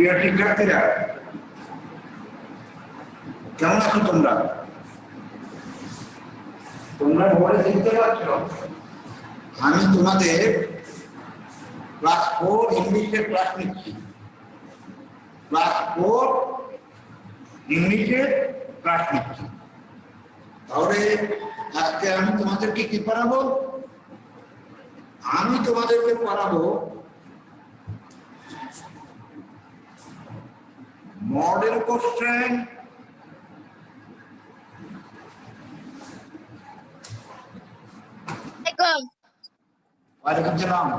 প্রিয় শিক্ষার্থীরা, কেমন আছো তোমরা? তোমরা মোবাইলে দেখতে পাচ্ছ আমি তোমাদের ক্লাস 4 ইংলিশের ক্লাস নিচ্ছি। ক্লাস 4 ইংলিশের ক্লাস নিচ্ছি। তাহলে আজকে আমি তোমাদেরকে কি পড়াবো? আমি তোমাদেরকে পড়াবো মডেল কোশ্চেন, ওয়ালাইকুম সালাম।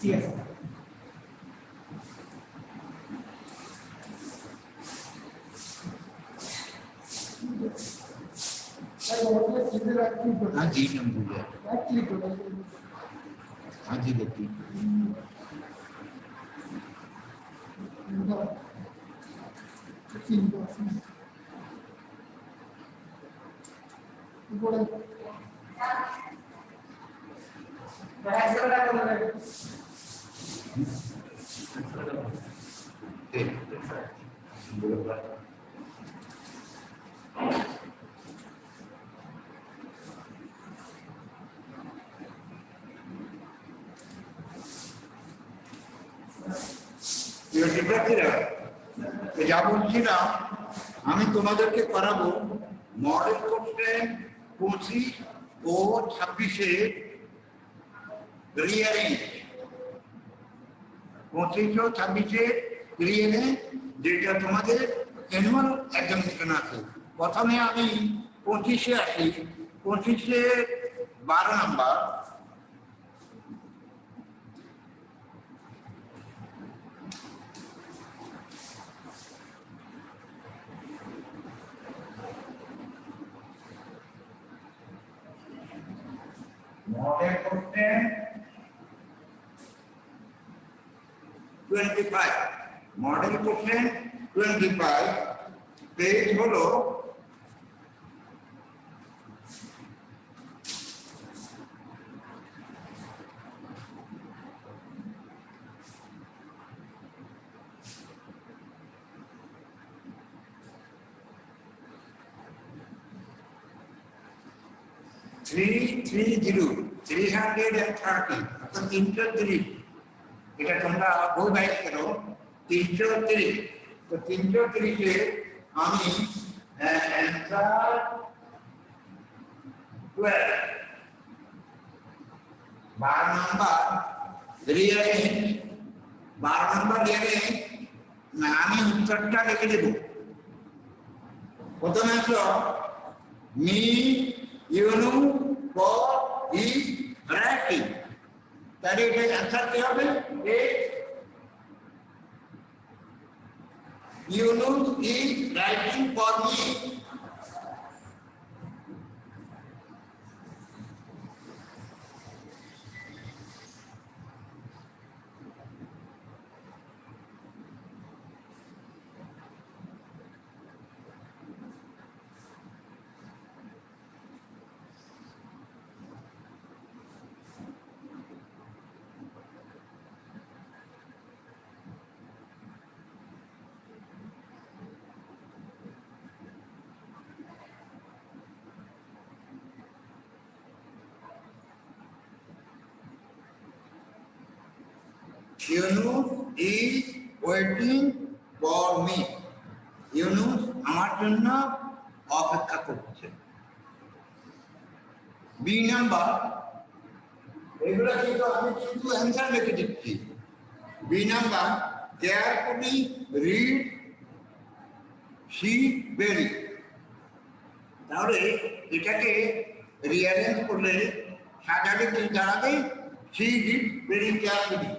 ঠিক আছে, हाँ जी नंबर हाँ जी देखिए শিক্ষার্থীরা, যা বলছিলাম আমি তোমাদেরকে করাবো মডেল কোশ্চেন 25 ও 26 রিয়ারেঞ্জ। 25 ও 26 রিয়ারেঞ্জ যেটা তোমাদের অ্যানুয়াল এক্সামিনেশন আছে। প্রথমে আমি 25-এ আসি। 25-এ 12 number model question 25, model question 25, page হলো 330 অর্থাৎ 330। এটা তোমরা বই বাইক করো 330। তো 330-এ আমি answer 12 number rearrange, 12 number rearrange আমি উত্তরটা লিখে দেব। প্রথমে আসো মি ইউনু ফর ইজ রাইটিং, তাহলে এটা অ্যান্সার কি হবে? Yunus is writing for me. Yunus is waiting for me. Yunus আমার জন্য অপেক্ষা করছে। বি নাম্বার, এগুলো কিন্তু আমি কিন্তু অ্যান্সার লিখে দিচ্ছি। B number, carefully read she very. তাহলে এটাকে রিঅ্যারেঞ্জ করলে সাজালে কি দাঁড়াবে? She did very carefully.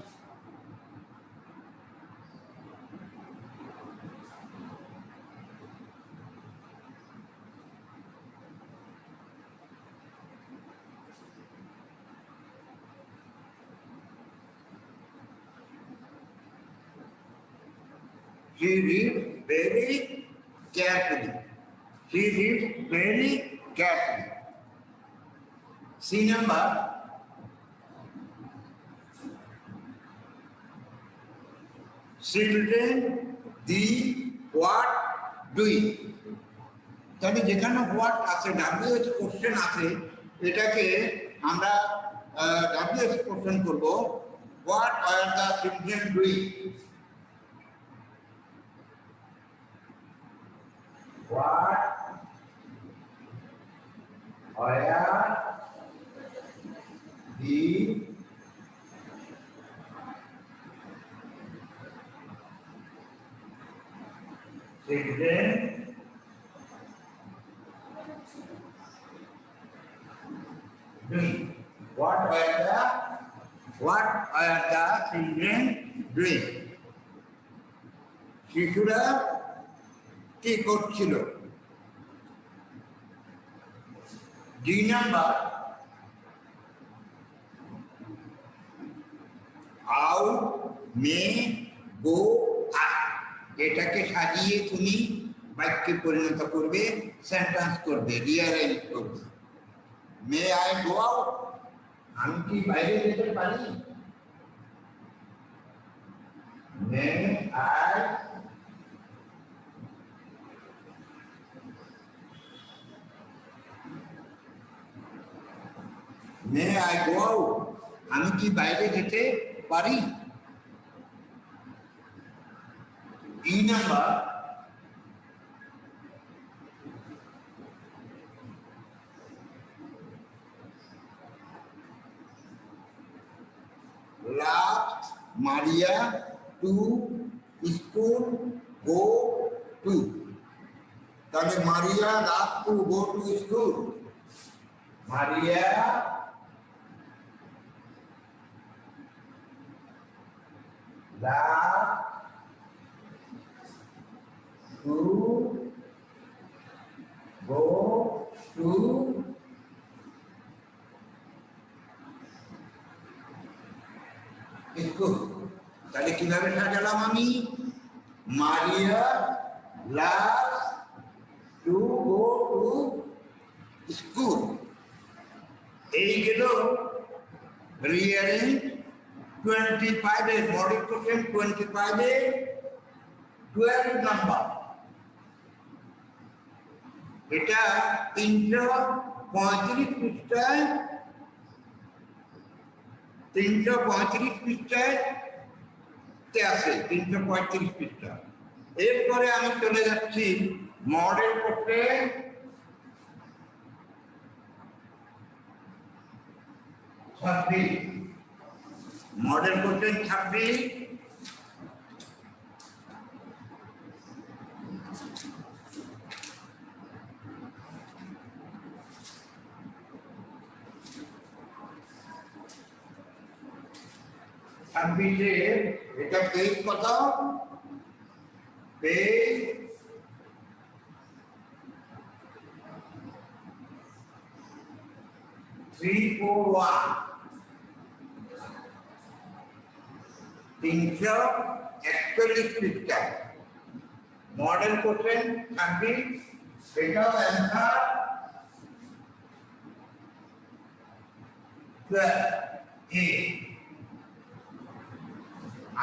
She reads very carefully. She reads very carefully. C number. Children, the what doing? তাহলে যেখানে হোয়াট আছে ডাব্লিউএইচ কোশ্চেন আছে এটাকে আমরা ডাব্লিউএইচ কোশ্চেন করব what are the children doing. What were the children doing? What were the children doing? শিশুরা কি করছিল? ডি নাম্বার আউট মে গো আপ, এটাকে সাজিয়ে তুমি বাক্যে পরিণত করবে, সেন্টেন্স করবে, রিঅ্যারেঞ্জ করবে। মে আই গো আউট, আমি কি বাইরে যেতে পারি? May I may I go out, আমি কি বাইরে যেতে পারি? E number last Maria to school go to, তাহলে Maria last to go to school. Maria last to go to school. তাহলে কিভাবে সাজালাম আমি? Maria last to go to school. এই গেল রিঅ্যারেঞ্জ 25 এর মডেল কোশ্চেন 25 এর 12 নাম্বার। এটা 335 পৃষ্ঠায় 335 পৃষ্ঠায় আছে, 335 পৃষ্ঠা। এরপরে আমি চলে যাচ্ছি মডেল কোশ্চেন 26। मॉडल क्वेश्चन 26 এটা পেজ কত? পেজ 341 341 পৃষ্ঠা। মডেল কোশ্চেন 26, এটাও অ্যান্সার 12A।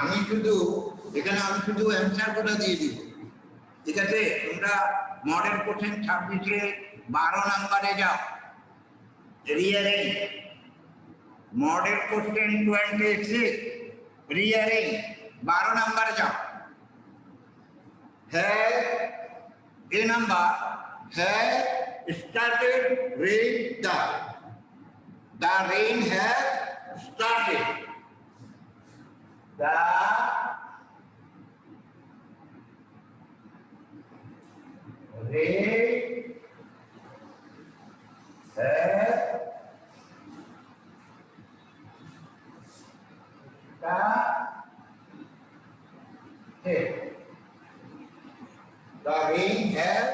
আমি শুধু অ্যান্সার গুলো দিয়ে দিব, ঠিক আছে? তোমরা মডেল কোশ্চেন 26 এর 12 নম্বরে যাও, রিঅ্যারেঞ্জ। মডেল কোশ্চেন 26 রিঅ্যারেঞ্জ 12 নম্বরে যাও। হ্যাঁ, এ নাম্বার হ্যাঁ started rain, the rain has started, the rain has Here. The rain has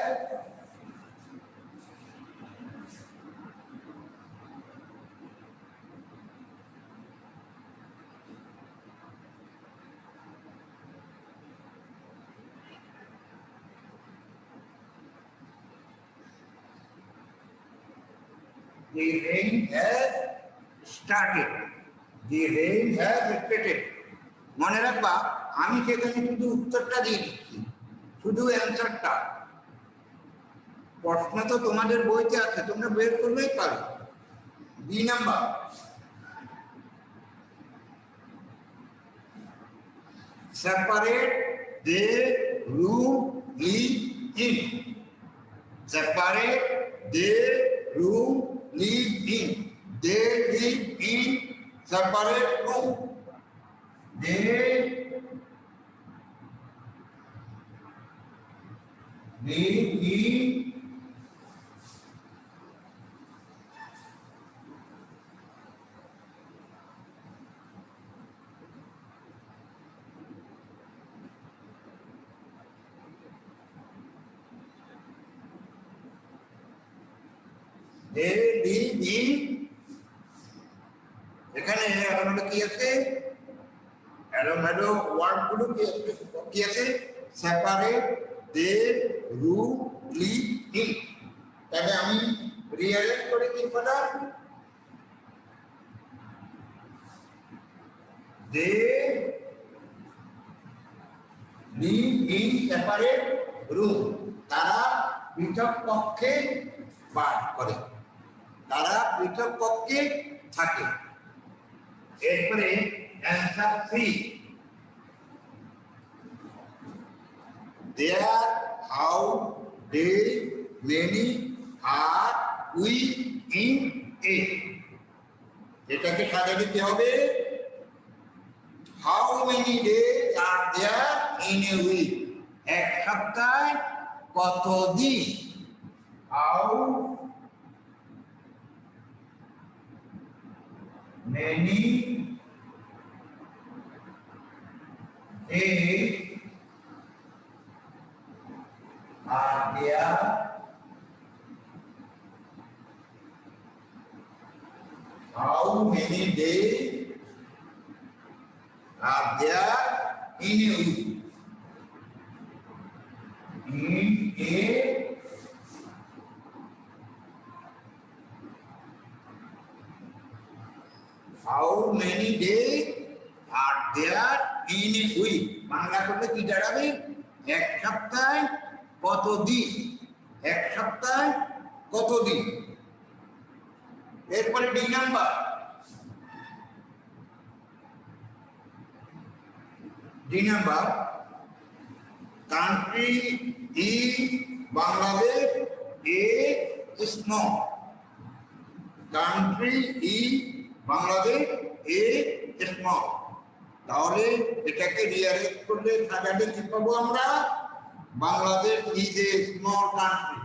started. The rain has started. মনে রাখবা আমি সেখানে শুধু উত্তরটা দিয়ে দিচ্ছি, শুধু অ্যান্সারটা। প্রশ্ন তো তোমাদের বইতে আছে, তোমরা বের করলেই পারো। B number, separate the room live in. Separate the room live in. They live in separate room. They live in এখানে এলোমেলো কি আছে? এলোমেলো ওয়ার্ডগুলো কি আছে? Separate the room live in. তাহলে আমি রিয়ারেঞ্জ করে কি বললাম? They live in separate room. তারা পৃথক কক্ষে বাস করে, তারা পৃথক কক্ষে থাকে। এরপরে answer C, there how day many are we in a. এটাকে সাজাতে কি হবে? How many day are there in a week. এক সপ্তাহে কত দিন? How many days are there how many days are there in a week? In a how many days are there in a week? Bangla করলে কি দাঁড়াবে? এক সপ্তাহে কত দিন? এক সপ্তাহে কত দিন? এরপরে D number, D number, country is Bangladesh a small. Country is Bangladesh a small. তাহলে এটাকে রিয়ারেঞ্জ করলে সাজাতে কি পাবো আমরা? Bangladesh is a small country.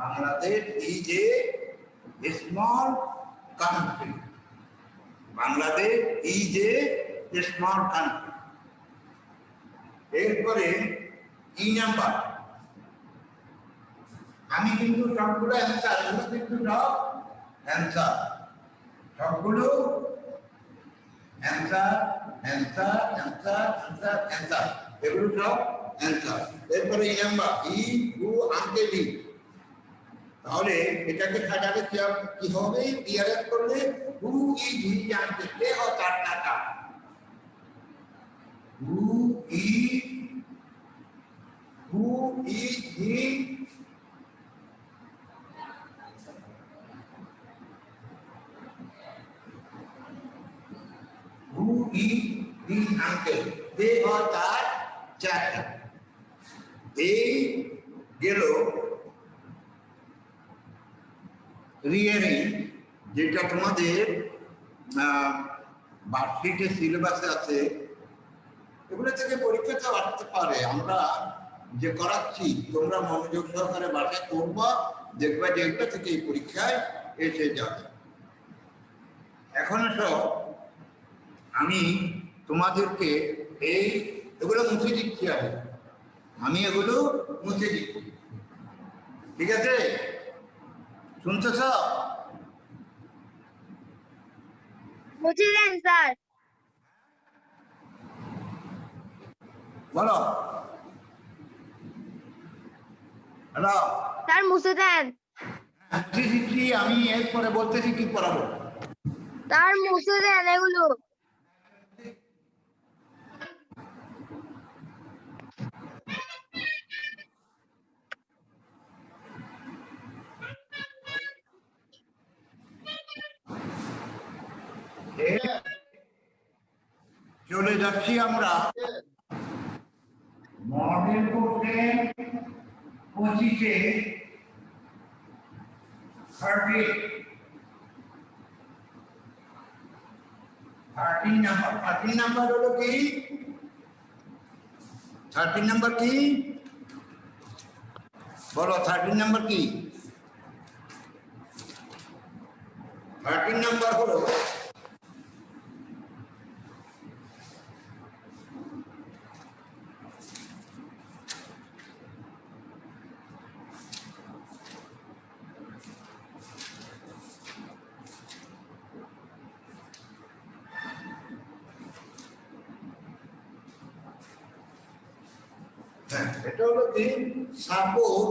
Bangladesh is a small country. Bangladesh is a small country. এরপরে ই নাম্বার, আমি কিন্তু সবগুলো অ্যান্সার, এগুলো কিন্তু সব অ্যান্সার, সবগুলো answer answer answer answer answer, এগুলো সব অ্যান্সার। এরপরে ই নাম্বার, ই হু আনকে ডি। তাহলে এটাকে সাজাতে কি হবে? রিয়ারেঞ্জ করলে হু ইজ হি আনকে ডে ও তার টাকা। Who is he E the uncle, এ হয় তার চাচা। এই গেল রিয়ারিং, যেটা তোমাদের বার্ষিকের সিলেবাসে আছে। এগুলো থেকে পরীক্ষাটা আসতে পারে। আমরা যে করাচ্ছি তোমরা মনোযোগ সহকারে বাসায় করবা, দেখবা যে এটা থেকে এই পরীক্ষায় এসে যাবে। এখন সব আমি তোমাদেরকে এগুলো মুছে দিচ্ছি। আমি এগুলো মুছে দিচ্ছি, ঠিক আছে? শুনতেছ? মুছে দেন স্যার। বলো। হ্যালো স্যার মুছে দেন। মুছে দিচ্ছি আমি, এরপরে বলতেছি কি পড়াবো। স্যার মুছে দেন এগুলো। চলে যাচ্ছি আমরা মডেল কোশ্চেন 25-এ 13 নাম্বার। 13 নাম্বার হলো কি? 13 নাম্বার কি বলো? 13 নাম্বার কি? 13 নাম্বার হলো এটা হলো কি, suppose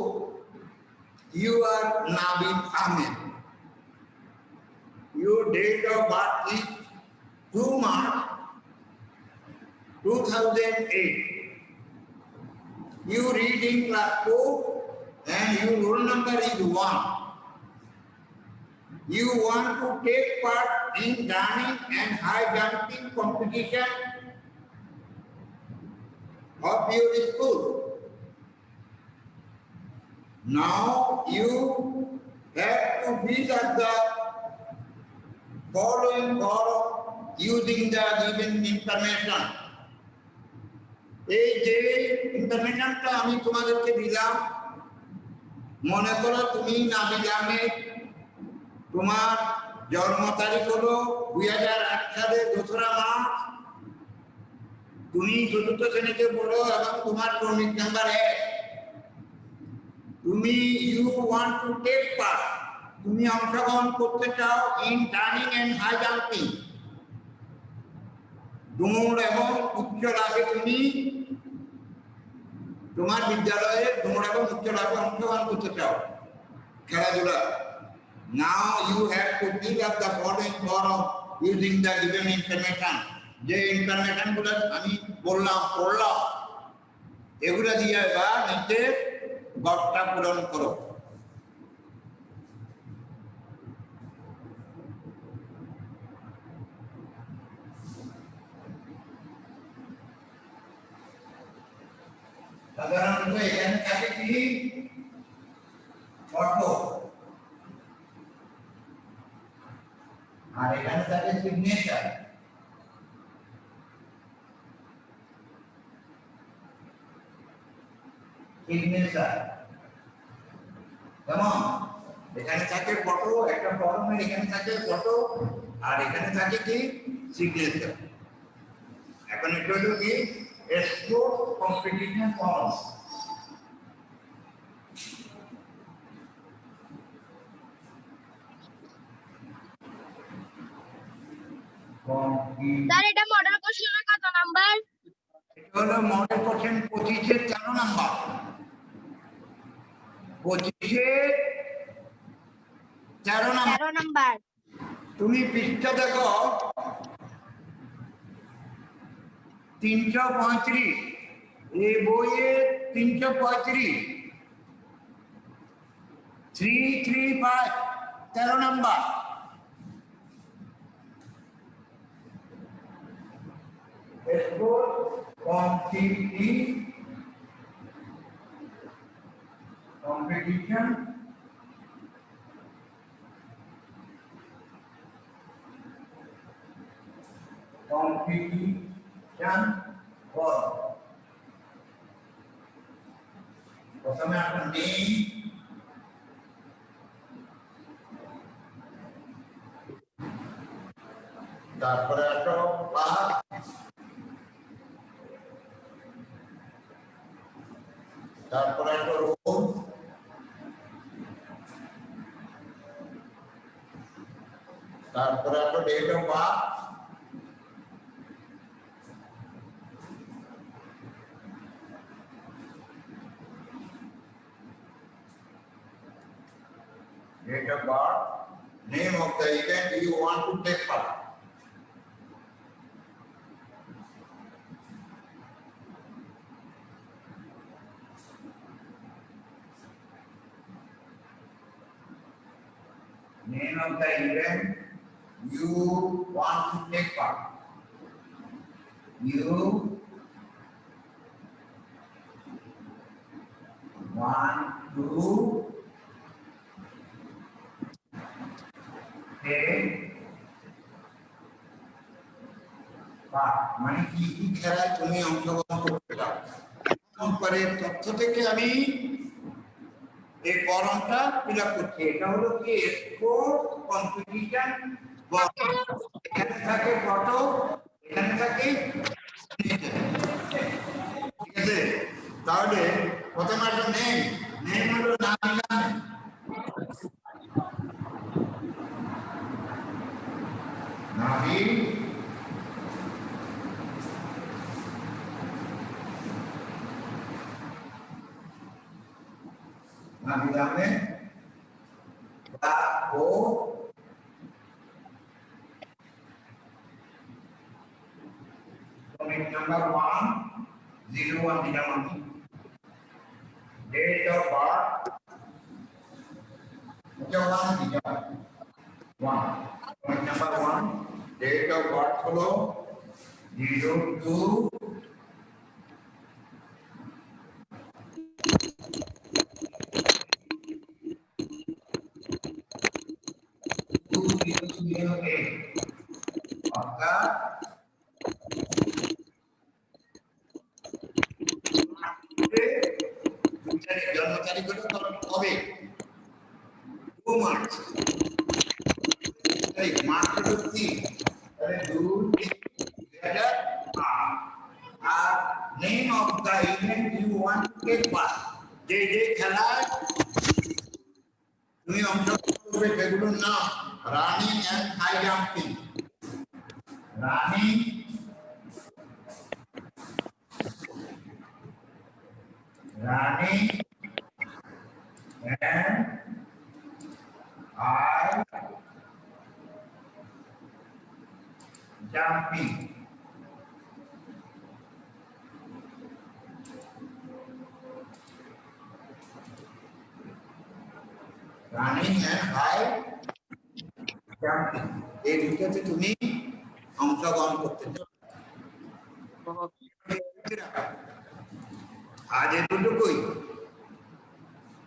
you are Nabid Ahmed, your date of birth is 2 March 2008. You read in class 4 and your roll number is 1. You want to take part in running and high jumping competition of your school. Now you have to fill up the following form using the given information. এই যে ইনফরমেশনটা আমি তোমাদেরকে দিলাম, মনে করো তুমি নাবিদ আহমেদ, তোমার জন্ম তারিখ হলো 2008 সালে 2রা মার্চ, তুমি চতুর্থ শ্রেণীতে পড়ো এবং তোমার ক্রমিক নাম্বার 1। তুমি you want to take part, তুমি অংশগ্রহণ করতে চাও in running and high jumping, দৌড় এবং উচ্চ লাফে তুমি তোমার বিদ্যালয়ে দৌড় এবং উচ্চ লাফে অংশগ্রহণ করতে চাও, খেলাধুলা। Now you have to fill up the following form using the given information. যে ইনফরমেশন গুলো আমি পড়লাম, এগুলো দিয়ে বা নিচে গড়টা পূরণ করো। সাধারণত এখানে থাকে কি ফটো, আর এখানে থাকে সিগনেচার। কেমন? এখানে থাকে ফটো, একটা ফর্মের এখানে থাকে ফটো, আর এখানে থাকে কি সিগনেচার। এখন এটা হলো কি স্পোর্ট কম্পিটিশন ফর্ম। স্যার এটা মডেল কোশ্চেনের কত নাম্বার? এটা হলো মডেল কোশ্চেন 25-এর 13 নাম্বার। 25-এর 13 নাম্বার। তুমি পৃষ্ঠা দেখো 335, এই বইয়ে 335, 335 13 নাম্বার। sport, competition, for প্রথমে আমরা নেই তারপরে একটা বা তারপরে একটা রোল তারপরে একটা date of birth date of birth, name of the event you want to take part. Name of the event you want to take part. You want to মানে কি কি খেলায় তুমি অংশগ্রহণ করতে চাও পরে তথ্য থেকে আমি এই ফর্মটা ফিল আপ করছি এটা হলো কি স্পোর্টস কম্পিটিশন এখানে থাকে ফটো এখানে থাকে ঠিক আছে তাহলে প্রথমে একটা নেম হলো নাম নাভি नाम में ओ कमेंट नंबर 101 दिनांक डेट ऑफ बर्थ जवान दिनांक 1 comment number 1 date of birth hello 02 जन्म तारीख कब 2 मार्च मार्च 2008 name of the event you want to take part जे खेला তুমি অংশগ্রহণ করবে সেগুলোর নাম running and high jumping running and high jumping running and high jumping এই দুটোতে তুমি অংশগ্রহণ করতে চাও আজ এতটুকুই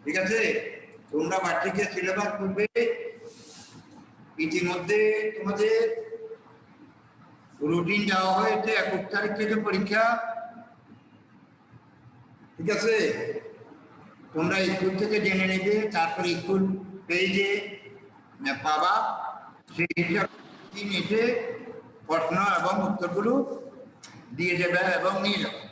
ঠিক আছে তোমরা বাচ্চাকে সিলেবাস করবে ইতিমধ্যে তোমাদের রুটিন দেওয়া হয়েছে 21 তারিখ থেকে পরীক্ষা ঠিক আছে তোমরা স্কুল থেকে জেনে নেবে তারপর স্কুল পেজে পাবা সেই হিসাবে এসে প্রশ্ন এবং উত্তরগুলো দিয়ে দেবে এবং নিয়ে যাবে